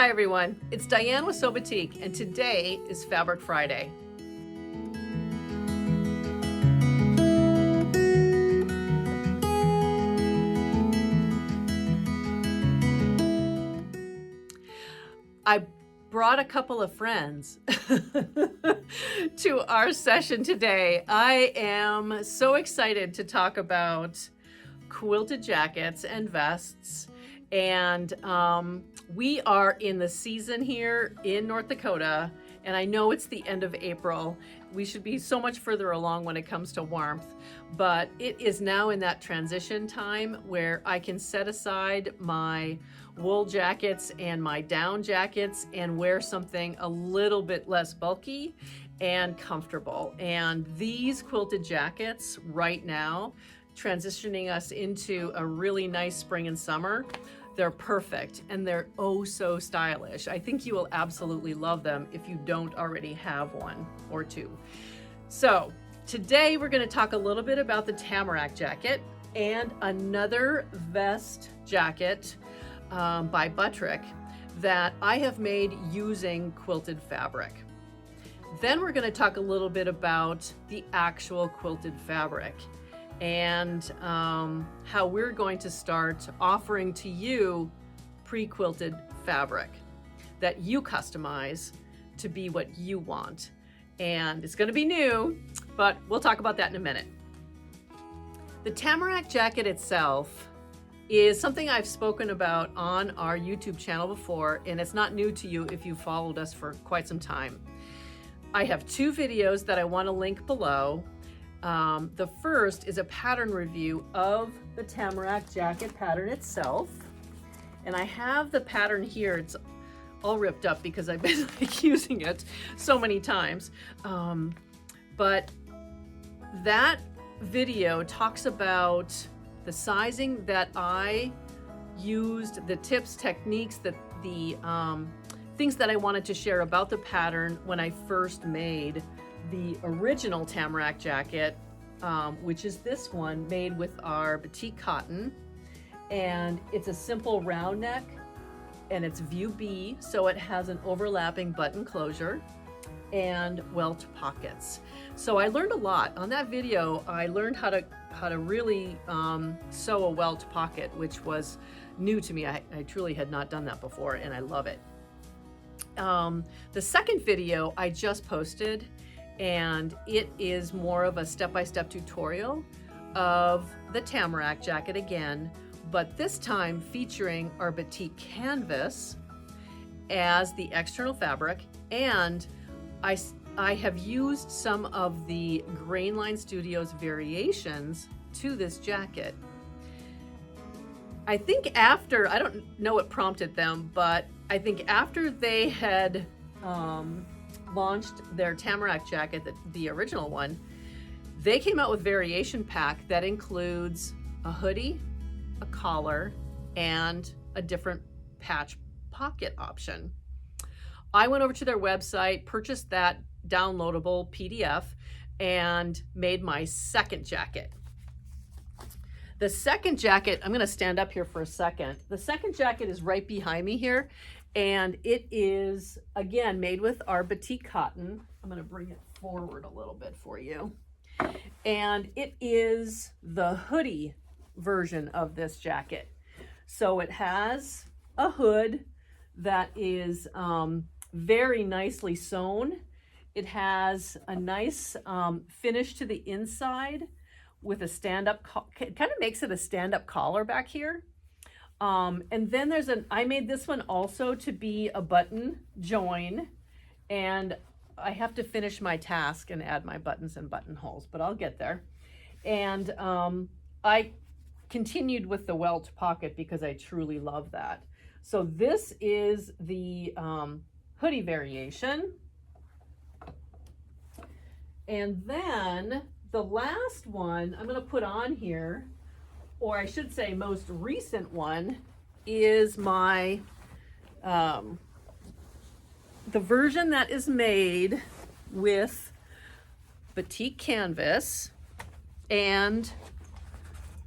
Hi everyone, it's Diane with Sew Batik, and today is Fabric Friday. I brought a couple of friends to our session today. I am so excited to talk about quilted jackets and vests. And we are in the season here in North Dakota, and I know it's the end of April. We should be so much further along when it comes to warmth, but it is now in that transition time where I can set aside my wool jackets and my down jackets and wear something a little bit less bulky and comfortable. And these quilted jackets right now, transitioning us into a really nice spring and summer, they're perfect and they're oh so stylish. I think you will absolutely love them if you don't already have one or two. So today we're going to talk a little bit about the Tamarack Jacket and another vest jacket by Buttrick that I have made using quilted fabric. Then we're going to talk a little bit about the actual quilted fabric and how we're going to start offering to you pre-quilted fabric that you customize to be what you want. And it's going to be new, but we'll talk about that in a minute. The Tamarack Jacket itself is something I've spoken about on our YouTube channel before, and it's not new to you if you've followed us for quite some time. I have two videos that I want to link below. The first is a pattern review of the Tamarack Jacket pattern itself. And I have the pattern here. It's all ripped up because I've been using it so many times. But that video talks about the sizing that I used, the tips, techniques, the things that I wanted to share about the pattern when I first made the original Tamarack Jacket, which is this one made with our batik cotton, and it's a simple round neck and it's view B, so it has an overlapping button closure and welt pockets. So I learned a lot on that video. I learned how to really sew a welt pocket, which was new to me. I truly had not done that before, and I love it. The second video I just posted, and it is more of a step-by-step tutorial of the Tamarack Jacket again, but this time featuring our batik canvas as the external fabric, and I have used some of the Grainline Studios variations to this jacket. I think after, I don't know what prompted them, but I think after they had launched their Tamarack Jacket, the original one, they came out with variation pack that includes a hoodie, a collar, and a different patch pocket option. I went over to their website, purchased that downloadable PDF, and made my second jacket. The second jacket, I'm going to stand up here for a second. The second jacket is right behind me here, and it is, again, made with our batik cotton. I'm going to bring it forward a little bit for you. And it is the hoodie version of this jacket. So it has a hood that is very nicely sewn. It has a nice finish to the inside with a stand-up, it kind of makes it a stand-up collar back here. And then I made this one also to be a button join, and I have to finish my task and add my buttons and buttonholes, but I'll get there. And I continued with the welt pocket because I truly love that. So this is the hoodie variation. And then the last one I'm going to put on here, or I should say most recent one, is my the version that is made with batik canvas and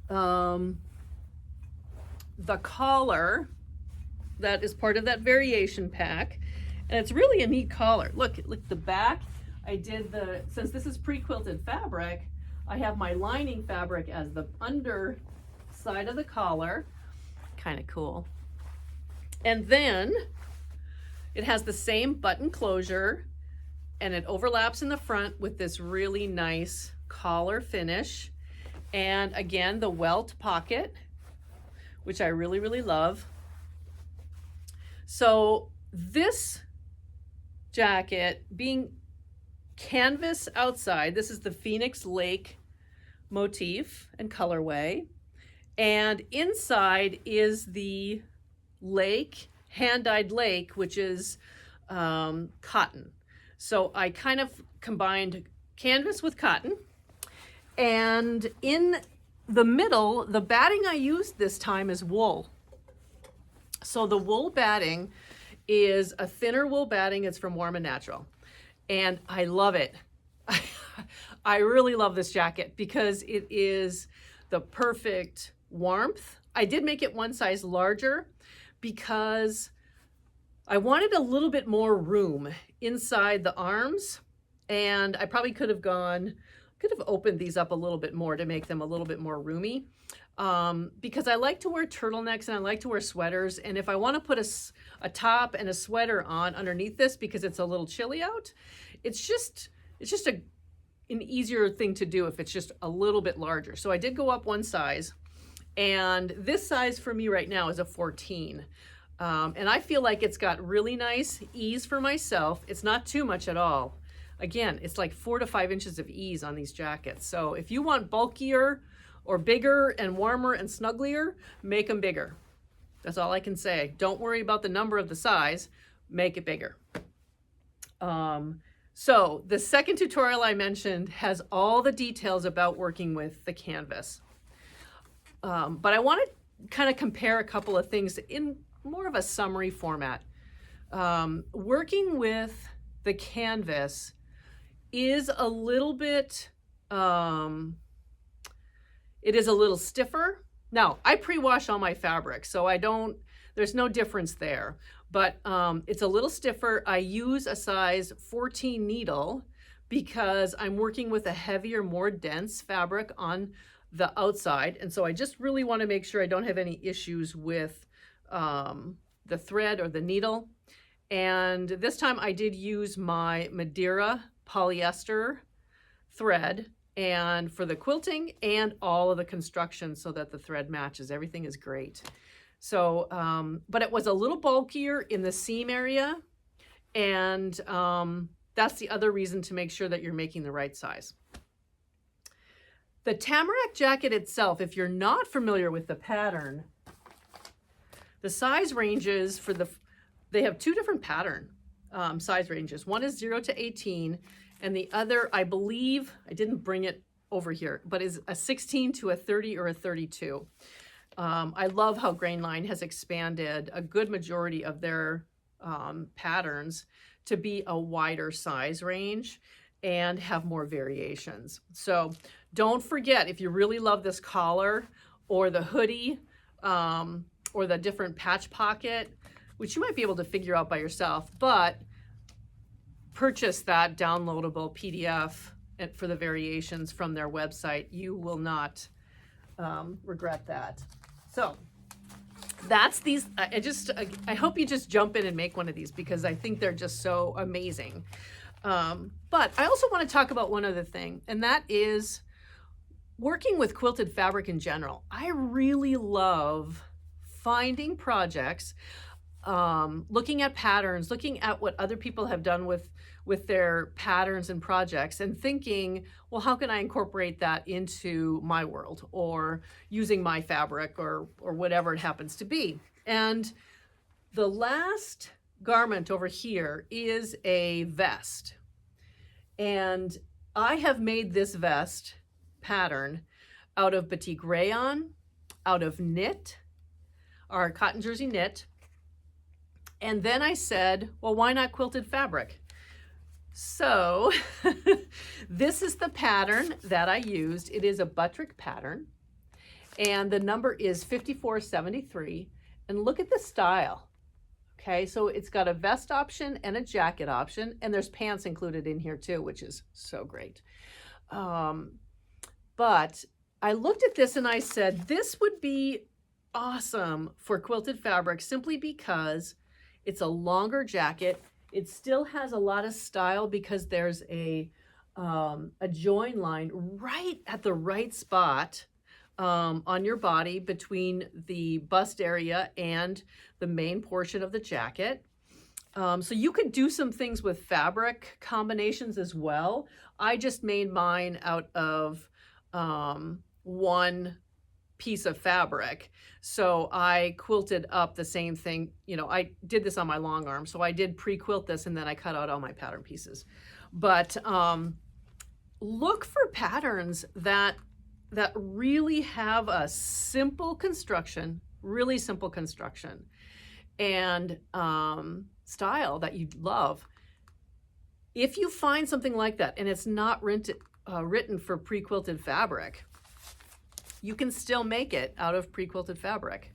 the collar that is part of that variation pack. And it's really a neat collar. Look the back. I did since this is pre-quilted fabric, I have my lining fabric as the under side of the collar. Kind of cool. And then it has the same button closure, and it overlaps in the front with this really nice collar finish. And again, the welt pocket, which I really, really love. So this jacket being canvas outside, this is the Phoenix Lake motif and colorway. And inside is the lake, hand-dyed lake, which is cotton. So I kind of combined canvas with cotton. And in the middle, the batting I used this time is wool. So the wool batting is a thinner wool batting. It's from Warm and Natural. And I love it. I really love this jacket because it is the perfect warmth. I did make it one size larger because I wanted a little bit more room inside the arms, and I probably could have opened these up a little bit more to make them a little bit more roomy, because I like to wear turtlenecks and I like to wear sweaters, and if I want to put a top and a sweater on underneath this because it's a little chilly out, it's just an easier thing to do if it's just a little bit larger. So I did go up one size, and this size for me right now is a 14. And I feel like it's got really nice ease for myself. It's not too much at all. Again, it's like 4 to 5 inches of ease on these jackets. So if you want bulkier or bigger and warmer and snugglier, make them bigger. That's all I can say. Don't worry about the number of the size, make it bigger. So the second tutorial I mentioned has all the details about working with the canvas. But I want to kind of compare a couple of things in more of a summary format. Working with the canvas is a little bit, it is a little stiffer. Now, I pre-wash all my fabric, so there's no difference there, but it's a little stiffer. I use a size 14 needle because I'm working with a heavier, more dense fabric on the outside. And so I just really want to make sure I don't have any issues with the thread or the needle. And this time I did use my Madeira polyester thread, and for the quilting and all of the construction so that the thread matches. Everything is great. So, but it was a little bulkier in the seam area, and that's the other reason to make sure that you're making the right size. The Tamarack jacket itself, if you're not familiar with the pattern, the size ranges they have two different pattern size ranges. One is 0 to 18, and the other, I believe, I didn't bring it over here, but is a 16 to a 30 or a 32. I love how Grainline has expanded a good majority of their patterns to be a wider size range and have more variations. So don't forget, if you really love this collar or the hoodie or the different patch pocket, which you might be able to figure out by yourself, but purchase that downloadable PDF for the variations from their website. You will not regret that. So that's these. I hope you just jump in and make one of these because I think they're just so amazing. But I also want to talk about one other thing, and that is working with quilted fabric in general. I really love finding projects, looking at patterns, looking at what other people have done with their patterns and projects, and thinking, well, how can I incorporate that into my world, or using my fabric, or whatever it happens to be. And the last garment over here is a vest. And I have made this vest pattern out of batik rayon, out of knit, our cotton jersey knit. And then I said, well, why not quilted fabric? So this is the pattern that I used. It is a buttrick pattern, and the number is 5473. And look at the style. Okay, so it's got a vest option and a jacket option, and there's pants included in here too, which is so great. But I looked at this and I said, this would be awesome for quilted fabric simply because it's a longer jacket. It still has a lot of style because there's a join line right at the right spot on your body between the bust area and the main portion of the jacket. So you could do some things with fabric combinations as well. I just made mine out of one piece of fabric. So I quilted up the same thing. You know, I did this on my long arm. So I did pre-quilt this and then I cut out all my pattern pieces. But look for patterns that really have a simple construction, really simple construction, and style that you love. If you find something like that and it's not written for pre-quilted fabric, you can still make it out of pre-quilted fabric.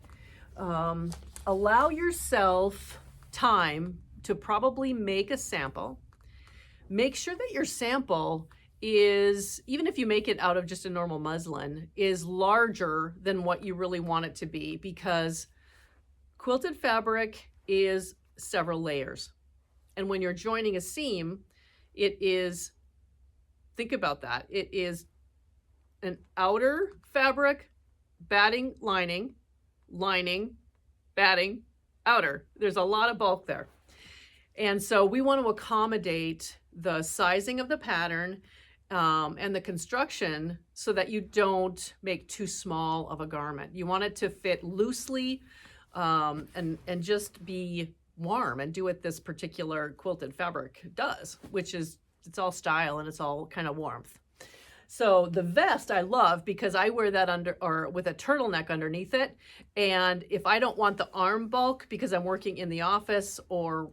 Allow yourself time to probably make a sample. Make sure that your sample is, even if you make it out of just a normal muslin, is larger than what you really want it to be, because quilted fabric is several layers. And when you're joining a seam, it is, think about that, it is an outer fabric, batting, lining, batting, outer. There's a lot of bulk there. And so we want to accommodate the sizing of the pattern and the construction so that you don't make too small of a garment. You want it to fit loosely and just be warm and do what this particular quilted fabric does, which is, it's all style and it's all kind of warmth. So the vest I love because I wear that under, or with a turtleneck underneath it. And if I don't want the arm bulk because I'm working in the office or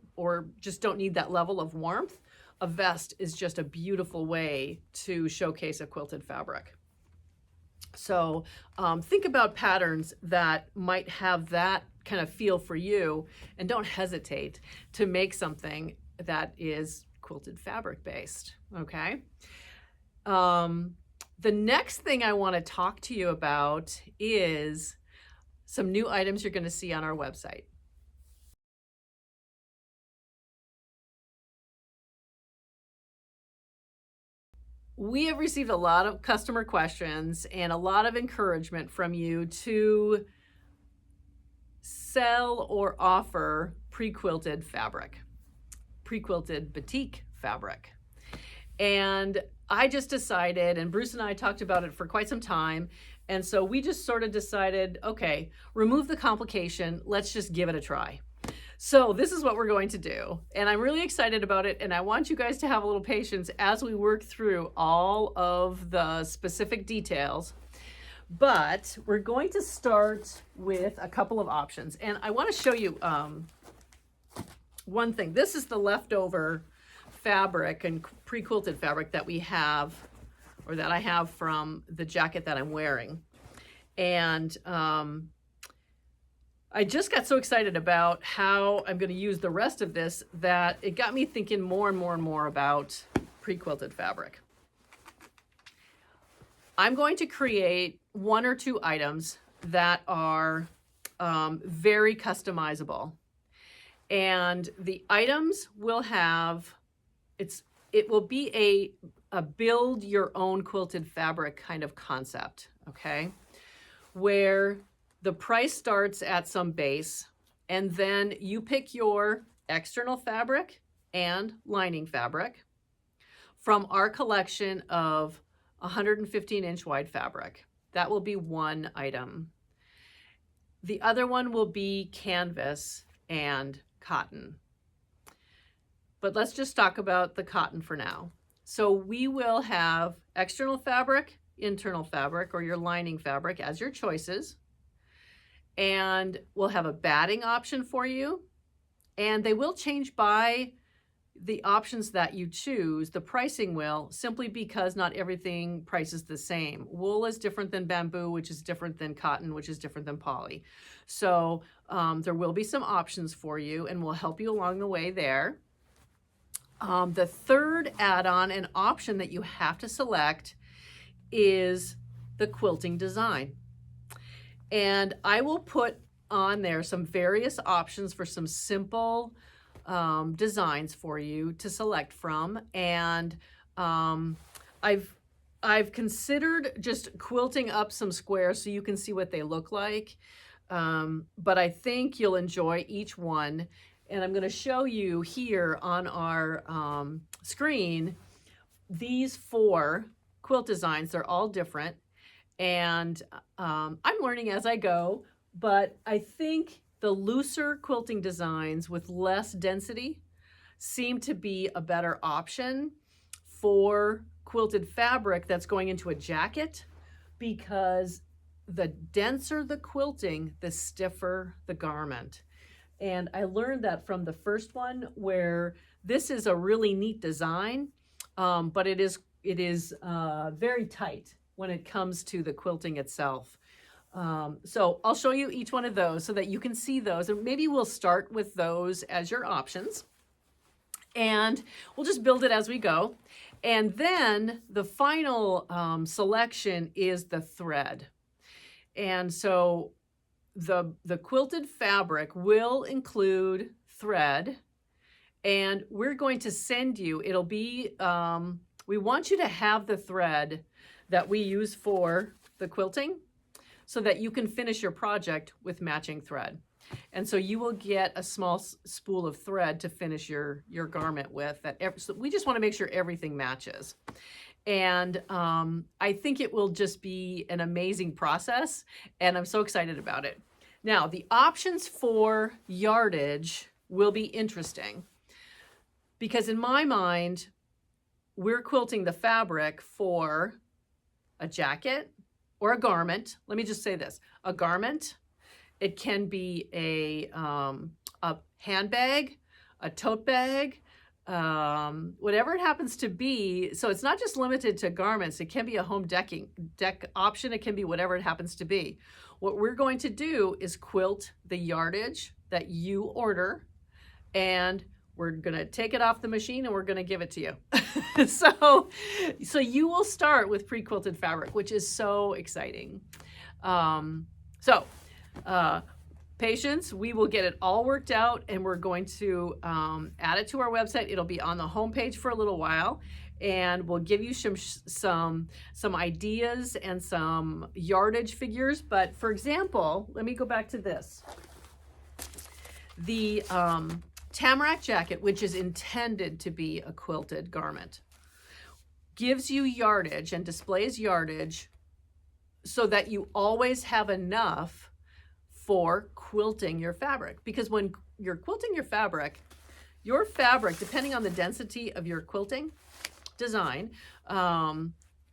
just don't need that level of warmth, a vest is just a beautiful way to showcase a quilted fabric. So think about patterns that might have that kind of feel for you, and don't hesitate to make something that is quilted fabric based, okay? The next thing I want to talk to you about is some new items you're going to see on our website. We have received a lot of customer questions and a lot of encouragement from you to sell or offer pre-quilted fabric, pre-quilted batik fabric. And I just decided, and Bruce and I talked about it for quite some time, and so we just sort of decided, okay, remove the complication, let's just give it a try. So this is what we're going to do, and I'm really excited about it, and I want you guys to have a little patience as we work through all of the specific details. But we're going to start with a couple of options, and I want to show you one thing. This is the leftover fabric and pre-quilted fabric that we have, or that I have from the jacket that I'm wearing. And I just got so excited about how I'm going to use the rest of this that it got me thinking more and more and more about pre-quilted fabric. I'm going to create one or two items that are very customizable. And the items will have, it will be a build your own quilted fabric kind of concept, okay? Where the price starts at some base, and then you pick your external fabric and lining fabric from our collection of 115-inch wide fabric. That will be one item. The other one will be canvas and cotton. But let's just talk about the cotton for now. So we will have external fabric, internal fabric, or your lining fabric as your choices. And we'll have a batting option for you. And they will change by the options that you choose, the pricing will, simply because not everything prices the same. Wool is different than bamboo, which is different than cotton, which is different than poly. So there will be some options for you, and we'll help you along the way there. The third add-on and option that you have to select is the quilting design. And I will put on there some various options for some simple designs for you to select from. And I've considered just quilting up some squares so you can see what they look like. But I think you'll enjoy each one. And I'm going to show you here on our screen these 4 quilt designs. They're all different. And I'm learning as I go, but I think the looser quilting designs with less density seem to be a better option for quilted fabric that's going into a jacket, because the denser the quilting, the stiffer the garment. And I learned that from the first one, where this is a really neat design, but it is very tight when it comes to the quilting itself. So I'll show you each one of those so that you can see those, and maybe we'll start with those as your options, and we'll just build it as we go. And then the final selection is the thread. And so the quilted fabric will include thread, and we're going to send you, it'll be, we want you to have the thread that we use for the quilting so that you can finish your project with matching thread. And so you will get a small spool of thread to finish your garment with. So we just want to make sure everything matches. And I think it will just be an amazing process, and I'm so excited about it. Now, the options for yardage will be interesting, because in my mind, we're quilting the fabric for a jacket or a garment. Let me just say this, a garment. It can be a handbag, a tote bag, whatever it happens to be. So it's not just limited to garments. It can be a home deck option. It can be whatever it happens to be. What we're going to do is quilt the yardage that you order, and we're going to take it off the machine and we're going to give it to you. So you will start with pre-quilted fabric, which is so exciting. Patience, we will get it all worked out, and we're going to add it to our website. It'll be on the homepage for a little while, and we'll give you some ideas and some yardage figures. But for example, let me go back to this. The Tamarack Jacket, which is intended to be a quilted garment, gives you yardage and displays yardage so that you always have enough for quilting your fabric. Because when you're quilting your fabric, depending on the density of your quilting design,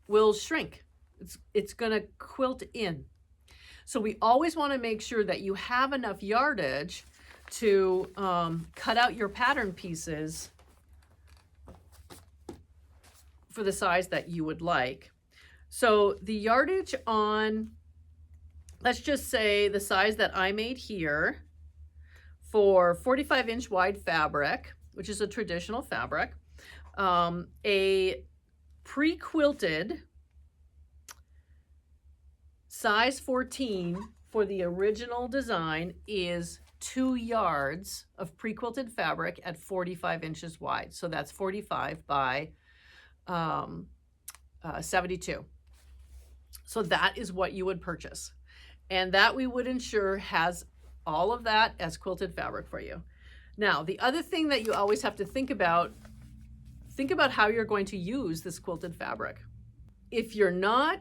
will shrink. It's going to quilt in. So we always want to make sure that you have enough yardage to cut out your pattern pieces for the size that you would like. So the yardage on, let's just say the size that I made here for 45-inch wide fabric, which is a traditional fabric, a pre-quilted size 14 for the original design is 2 yards of pre-quilted fabric at 45 inches wide. So that's 45 by 72. So that is what you would purchase. And that we would ensure has all of that as quilted fabric for you. Now, the other thing that you always have to think about how you're going to use this quilted fabric. If you're not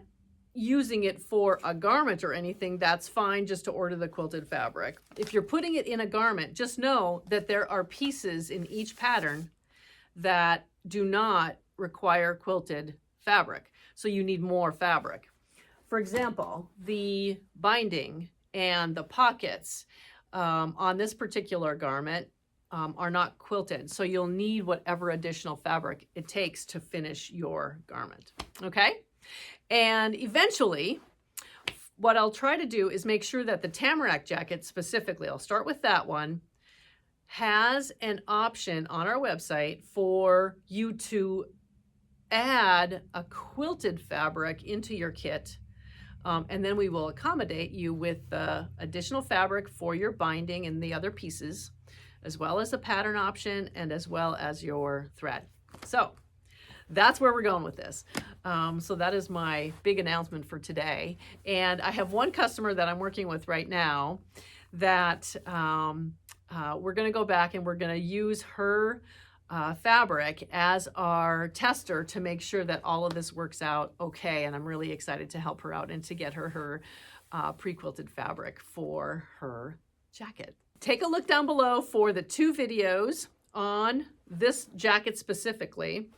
using it for a garment or anything, that's fine just to order the quilted fabric. If you're putting it in a garment, just know that there are pieces in each pattern that do not require quilted fabric. So you need more fabric. For example, the binding and the pockets on this particular garment are not quilted. So you'll need whatever additional fabric it takes to finish your garment. Okay? And eventually, what I'll try to do is make sure that the Tamarack jacket specifically, I'll start with that one, has an option on our website for you to add a quilted fabric into your kit. And then we will accommodate you with the additional fabric for your binding and the other pieces, as well as the pattern option and as well as your thread. So that's where we're going with this. So that is my big announcement for today. And I have one customer that I'm working with right now that we're going to go back and we're going to use her fabric as our tester to make sure that all of this works out okay. And I'm really excited to help her out and to get her pre-quilted fabric for her jacket. Take a look down below for the 2 videos on this jacket specifically.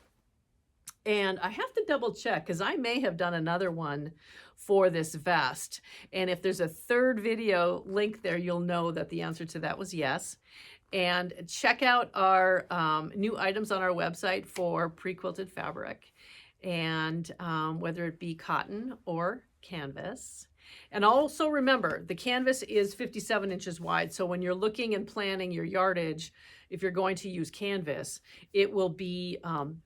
And I have to double check because I may have done another one for this vest. And if there's a 3rd video link there, you'll know that the answer to that was yes. And check out our new items on our website for pre-quilted fabric, and whether it be cotton or canvas. And also remember, the canvas is 57 inches wide. So when you're looking and planning your yardage, if you're going to use canvas, it will be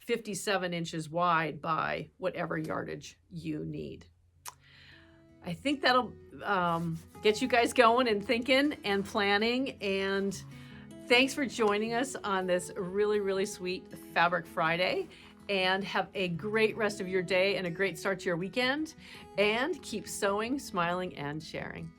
57 inches wide by whatever yardage you need. I think that'll get you guys going and thinking and planning. And thanks for joining us on this really, really sweet Fabric Friday. And have a great rest of your day and a great start to your weekend. And keep sewing, smiling, and sharing.